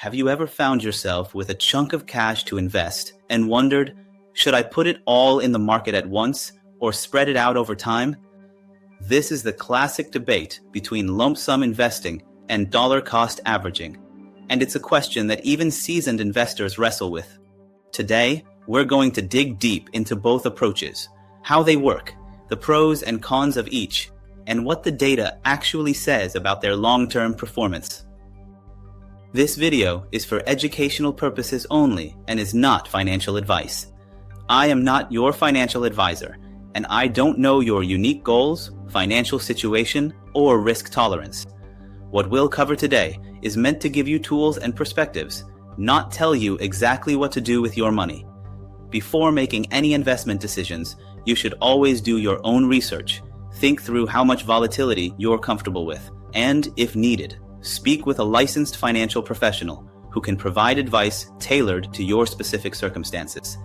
Have you ever found yourself with a chunk of cash to invest and wondered, should I put it all in the market at once or spread it out over time? This is the classic debate between lump sum investing and dollar cost averaging, and it's a question that even seasoned investors wrestle with. Today, we're going to dig deep into both approaches, how they work, the pros and cons of each, and what the data actually says about their long-term performance. This video is for educational purposes only and is not financial advice. I am not your financial advisor, and I don't know your unique goals, financial situation, or risk tolerance. What we'll cover today is meant to give you tools and perspectives, not tell you exactly what to do with your money. Before making any investment decisions, you should always do your own research, think through how much volatility you're comfortable with, and, if needed, speak with a licensed financial professional who can provide advice tailored to your specific circumstances.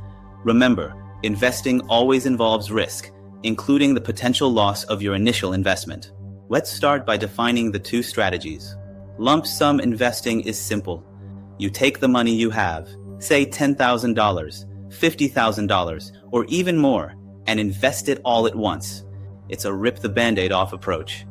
Remember, investing always involves risk, including the potential loss of your initial investment. Let's start by defining the two strategies. Lump sum investing is simple. You take the money you have, say $10,000, $50,000, or even more, and invest it all at once. It's a rip the Band-Aid off approach.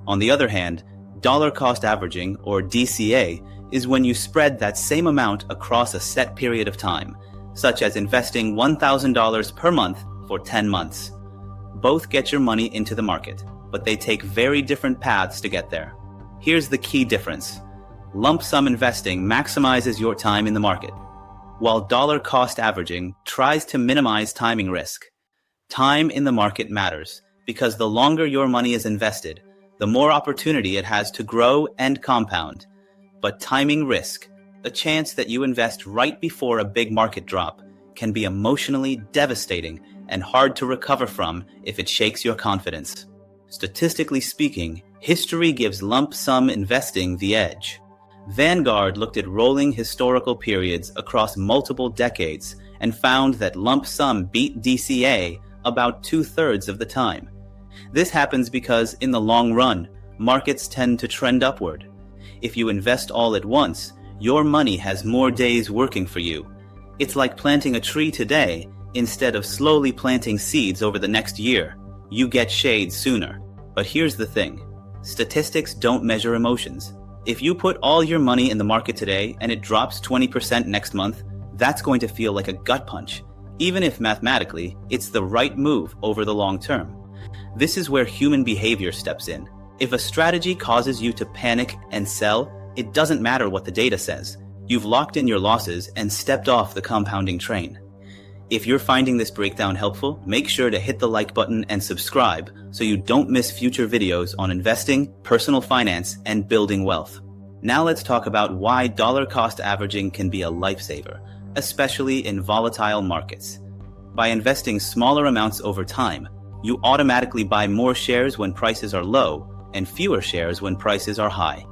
On the other hand, dollar cost averaging, or DCA, is when you spread that same amount across a set period of time, such as investing $1,000 per month for 10 months. Both get your money into the market, but they take very different paths to get there. Here's the key difference. Lump sum investing maximizes your time in the market, while dollar cost averaging tries to minimize timing risk. Time in the market matters because the longer your money is invested, the more opportunity it has to grow and compound. But timing risk, the chance that you invest right before a big market drop, can be emotionally devastating and hard to recover from if it shakes your confidence. Statistically speaking, history gives lump sum investing the edge. Vanguard looked at rolling historical periods across multiple decades and found that lump sum beat DCA about 2/3 of the time. This happens because, in the long run, markets tend to trend upward. If you invest all at once, your money has more days working for you. It's like planting a tree today instead of slowly planting seeds over the next year. You get shade sooner. But here's the thing. Statistics don't measure emotions. If you put all your money in the market today and it drops 20% next month, that's going to feel like a gut punch, even if mathematically it's the right move over the long term. This is where human behavior steps in. If a strategy causes you to panic and sell, it doesn't matter what the data says. You've locked in your losses and stepped off the compounding train. If you're finding this breakdown helpful, make sure to hit the like button and subscribe so you don't miss future videos on investing, personal finance, and building wealth. Now let's talk about why dollar cost averaging can be a lifesaver, especially in volatile markets. By investing smaller amounts over time, you automatically buy more shares when prices are low and fewer shares when prices are high.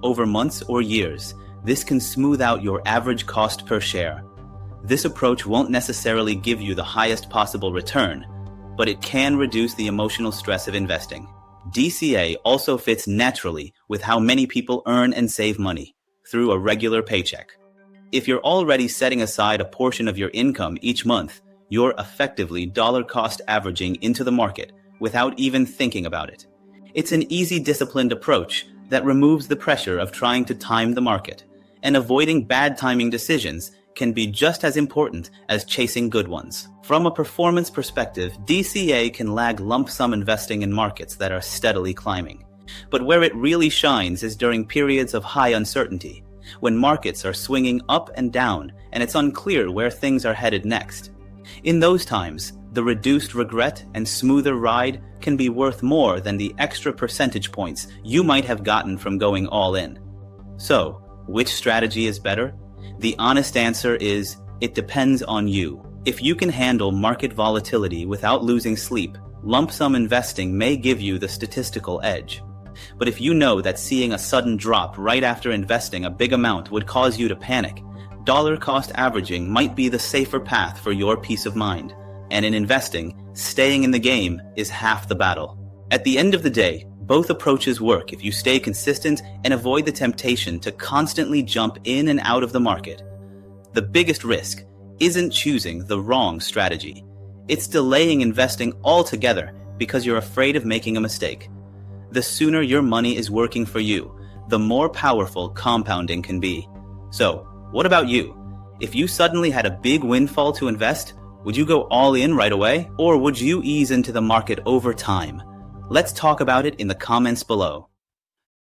Over months or years, this can smooth out your average cost per share. This approach won't necessarily give you the highest possible return, but it can reduce the emotional stress of investing. DCA also fits naturally with how many people earn and save money, through a regular paycheck. If you're already setting aside a portion of your income each month, you're effectively dollar cost averaging into the market without even thinking about it. It's an easy, disciplined approach that removes the pressure of trying to time the market, and avoiding bad timing decisions can be just as important as chasing good ones. From a performance perspective, DCA can lag lump sum investing in markets that are steadily climbing. But where it really shines is during periods of high uncertainty, when markets are swinging up and down and it's unclear where things are headed next. In those times, the reduced regret and smoother ride can be worth more than the extra percentage points you might have gotten from going all in. So, which strategy is better? The honest answer is, it depends on you. If you can handle market volatility without losing sleep, lump sum investing may give you the statistical edge. But if you know that seeing a sudden drop right after investing a big amount would cause you to panic, dollar cost averaging might be the safer path for your peace of mind. And in investing, staying in the game is half the battle. At the end of the day, Both approaches work if you stay consistent and avoid the temptation to constantly jump in and out of the market. The biggest risk isn't choosing the wrong strategy. It's delaying investing altogether because you're afraid of making a mistake. The sooner your money is working for you, the more powerful compounding can be. So, what about you? If you suddenly had a big windfall to invest, would you go all in right away, or would you ease into the market over time? Let's talk about it in the comments below.